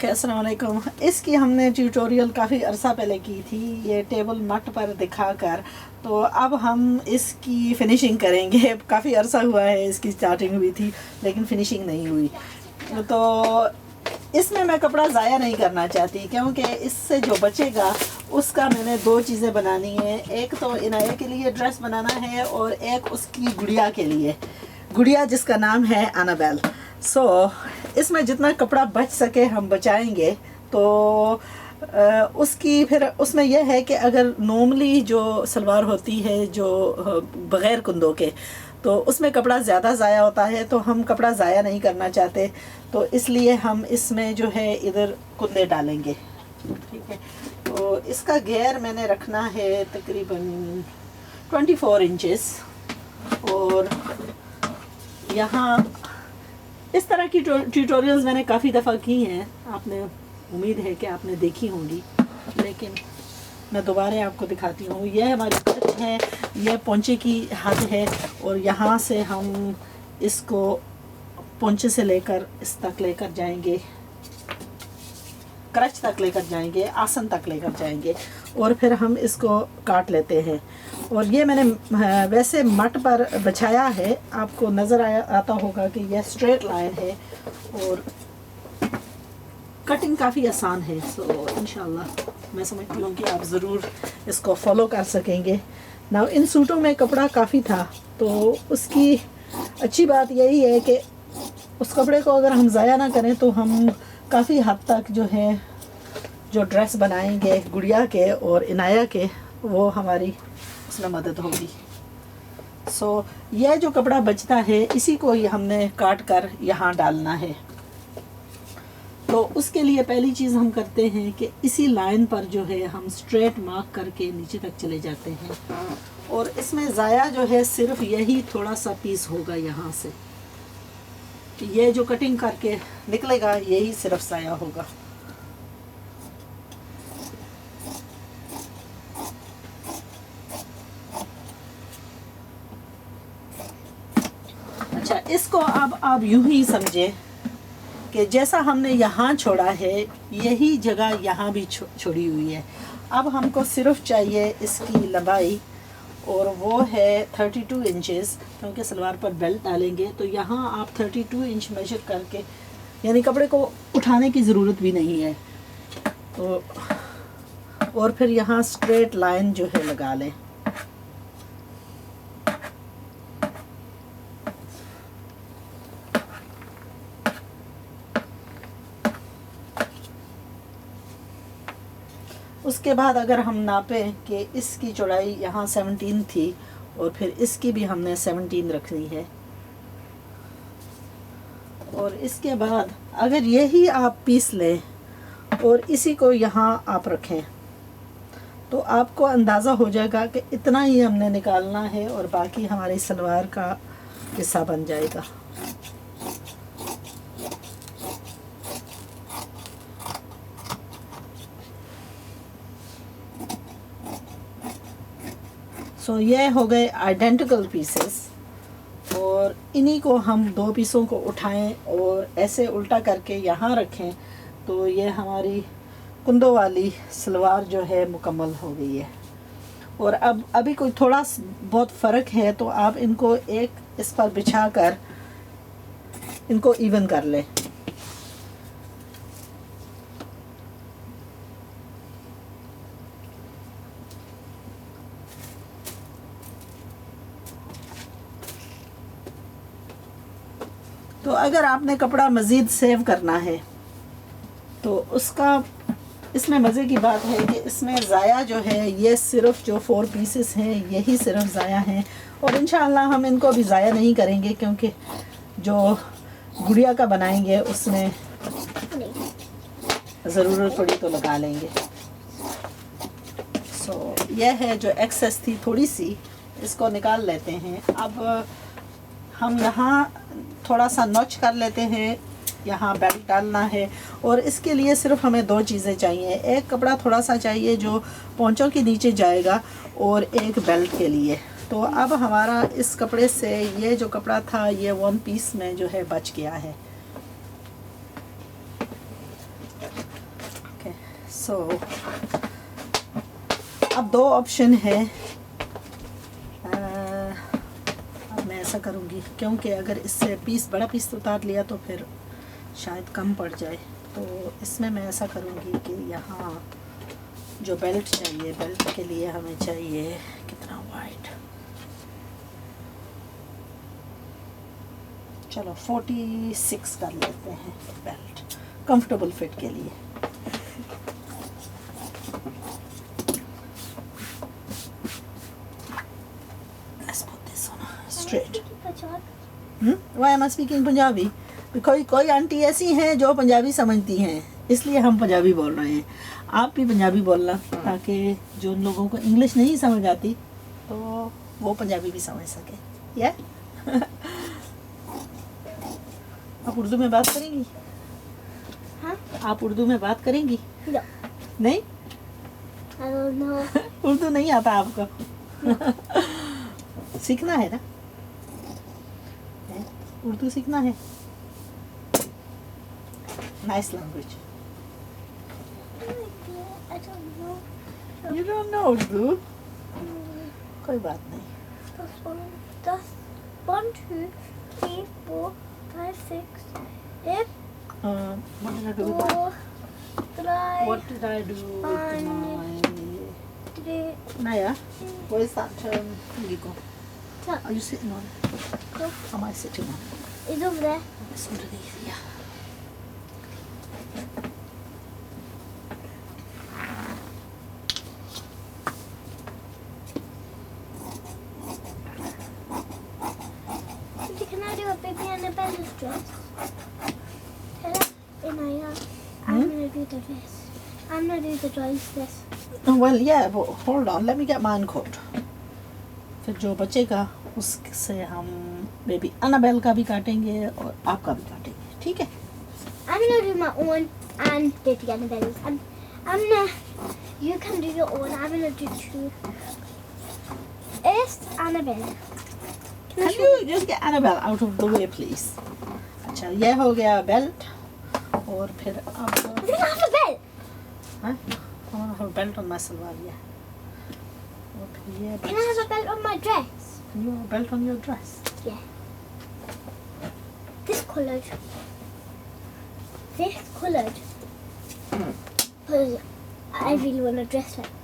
अस्सलाम वालेकुम। इसकी हमने ट्यूटोरियल काफ़ी अरसा पहले की थी, ये टेबल मट पर दिखाकर। तो अब हम इसकी फ़िनिशिंग करेंगे। काफ़ी अरसा हुआ है इसकी स्टार्टिंग हुई थी लेकिन फ़िनिशिंग नहीं हुई। तो इसमें मैं कपड़ा ज़ाया नहीं करना चाहती क्योंकि इससे जो बचेगा उसका मैंने दो चीज़ें बनानी है। एक तो इनाया के लिए ड्रेस बनाना है और एक उसकी गुड़िया के लिए, गुड़िया जिसका नाम है अनाबेल। इसमें जितना कपड़ा बच सके हम बचाएंगे। तो उसकी फिर उसमें यह है कि अगर नॉर्मली जो सलवार होती है जो बग़ैर कुंदों के, तो उसमें कपड़ा ज़्यादा ज़ाया होता है, तो हम कपड़ा ज़ाया नहीं करना चाहते। तो इसलिए हम इसमें जो है इधर कुंदे डालेंगे। ठीक है, तो इसका घेर मैंने रखना है तकरीबन 24 इंचेस। और यहाँ इस तरह की ट्यूटोरियल्स मैंने काफ़ी दफ़ा की हैं, आपने उम्मीद है कि आपने देखी होंगी, लेकिन मैं दोबारा आपको दिखाती हूँ। यह हमारी कट है, यह पोंचे की हद है और यहाँ से हम इसको पोंचे से लेकर इस तक लेकर जाएंगे, क्रच तक लेकर जाएंगे, आसन तक लेकर जाएंगे और फिर हम इसको काट लेते हैं। और ये मैंने वैसे मट पर बिछाया है, आपको नज़र आता होगा कि यह स्ट्रेट लाइन है और कटिंग काफ़ी आसान है। इंशाल्लाह मैं समझती हूँ कि आप ज़रूर इसको फॉलो कर सकेंगे ना। इन सूटों में कपड़ा काफ़ी था, तो उसकी अच्छी बात यही है कि उस कपड़े को अगर हम ज़ाया ना करें तो हम काफ़ी हद तक जो है जो ड्रेस बनाएंगे गुड़िया के और इनाया के, वो हमारी उसमें मदद होगी। यह जो कपड़ा बचता है इसी को ही हमने काट कर यहाँ डालना है। तो उसके लिए पहली चीज़ हम करते हैं कि इसी लाइन पर जो है हम स्ट्रेट मार्क करके नीचे तक चले जाते हैं और इसमें ज़ाया जो है सिर्फ यही थोड़ा सा पीस होगा यहाँ से। ये जो कटिंग करके निकलेगा यही सिर्फ ज़ाया होगा। अच्छा, इसको अब आप यूं ही समझे कि जैसा हमने यहाँ छोड़ा है यही जगह यहाँ भी छोड़ी हुई है। अब हमको सिर्फ चाहिए इसकी लंबाई और वो है 32 इंचेस, क्योंकि सलवार पर बेल्ट डालेंगे। तो यहाँ आप 32 इंच मेजर करके, यानी कपड़े को उठाने की ज़रूरत भी नहीं है। तो और फिर यहाँ स्ट्रेट लाइन जो है लगा लें। उसके बाद अगर हम नापें कि इसकी चौड़ाई यहाँ 17 थी और फिर इसकी भी हमने 17 रखनी है, और इसके बाद अगर यही आप पीस लें और इसी को यहाँ आप रखें तो आपको अंदाज़ा हो जाएगा कि इतना ही हमने निकालना है और बाकी हमारी सलवार का हिस्सा बन जाएगा। ये हो गए आइडेंटिकल पीसेस और इन्हीं को हम दो पीसों को उठाएं और ऐसे उल्टा करके यहाँ रखें तो ये हमारी कुंदों वाली सलवार जो है मुकम्मल हो गई है। और अब अभी कोई थोड़ा बहुत फ़र्क है तो आप इनको एक इस पर बिछा कर इनको इवन कर लें। तो अगर आपने कपड़ा मज़ीद सेव करना है तो उसका इसमें मज़े की बात है कि इसमें ज़ाया जो है ये सिर्फ जो 4 पीसेस हैं यही सिर्फ ज़ाया हैं। और इंशाअल्लाह हम इनको भी ज़ाया नहीं करेंगे क्योंकि जो गुड़िया का बनाएंगे उसमें ज़रूरत पड़ी तो लगा लेंगे। यह है जो एक्सेस थी थोड़ी सी, इसको निकाल लेते हैं। अब हम यहाँ थोड़ा सा नॉच कर लेते हैं, यहाँ बेल्ट डालना है और इसके लिए सिर्फ हमें दो चीज़ें चाहिए। एक कपड़ा थोड़ा सा चाहिए जो पोंचों के नीचे जाएगा और एक बेल्ट के लिए। तो अब हमारा इस कपड़े से ये जो कपड़ा था ये 1 पीस में जो है बच गया है। सो अब 2 ऑप्शन है। अब मैं ऐसा करूँगी, क्योंकि अगर इससे बड़ा पीस उतार लिया तो फिर शायद कम पड़ जाए। तो इसमें मैं ऐसा करूँगी कि यहाँ जो बेल्ट चाहिए, बेल्ट के लिए हमें चाहिए कितना वाइड, चलो 46 कर लेते हैं बेल्ट, कंफर्टेबल फिट के लिए। Let's put this on straight. Why am I speaking Punjabi? कोई आंटी ऐसी हैं जो पंजाबी समझती हैं, इसलिए हम पंजाबी बोल रहे हैं। आप भी पंजाबी बोलना, ताकि जो उन लोगों को इंग्लिश नहीं समझ आती तो वो पंजाबी भी समझ सके। या आप उर्दू में बात करेंगी? हाँ? आप उर्दू में बात करेंगी? No. नहीं? I don't know. उर्दू नहीं आता आपको? सीखना है ना, उर्दू सीखना है। Nice language. I don't know. You don't know Urdu? कोई बात नहीं। That's 1, 2, 3, 4, 5, 6, 8, What did I do? 4, 3, What did I do with my 3. Naya? Where's that thingy go? That Are you sitting on it? go. Am I sitting on it? It's over there. It's underneath, yeah. Can I do a baby Annabella's dress? Tell her, Inaya, I'm gonna do the dress. I'm gonna do the dress this. Oh, well, yeah, but hold on. Let me get mine coat. फिर जो बचेगा उससे हम baby Annabel का भी काटेंगे और आपका भी काटेंगे, ठीक है? I'm gonna do my own and baby Annabella's. And I'm gonna, you can do your own. I'm gonna do 2. First, Annabelle. Can you just get Annabelle out of the way, please? अच्छा, ये हो गया belt और फिर I अब didn't have a belt. हाँ, I have a belt on my salwar, yeah. और फिर ये Can I have a belt on my dress? Can you have a belt on your dress? Yeah. This coloured. This coloured. Because I really want to dress like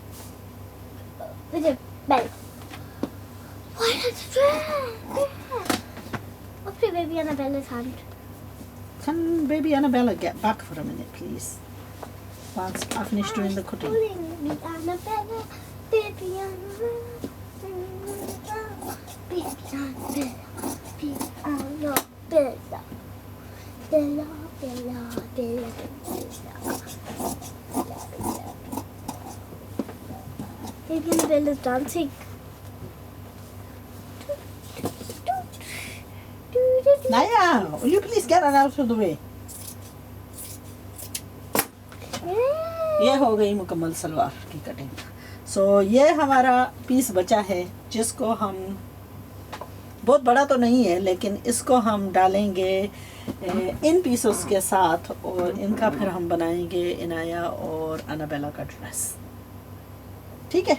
with a belt. Why not dress? I'll put baby Annabella's hand. Can baby Annabella get back for a minute, please? Once I finish doing the cutting. Calling me Annabella, baby Annabella, baby Annabella, baby Annabella, Bella, Bella, Bella, Bella. Baby Annabella's dancing. Naya, will you please get her out of the way? ये हो गई मुकम्मल सलवार की cutting. सो ये हमारा piece बचा है, जिसको हम, बहुत बड़ा तो नहीं है लेकिन इसको हम डालेंगे इन पीसेस के साथ और इनका फिर हम बनाएंगे इनाया और अनाबेला का ड्रेस, ठीक है?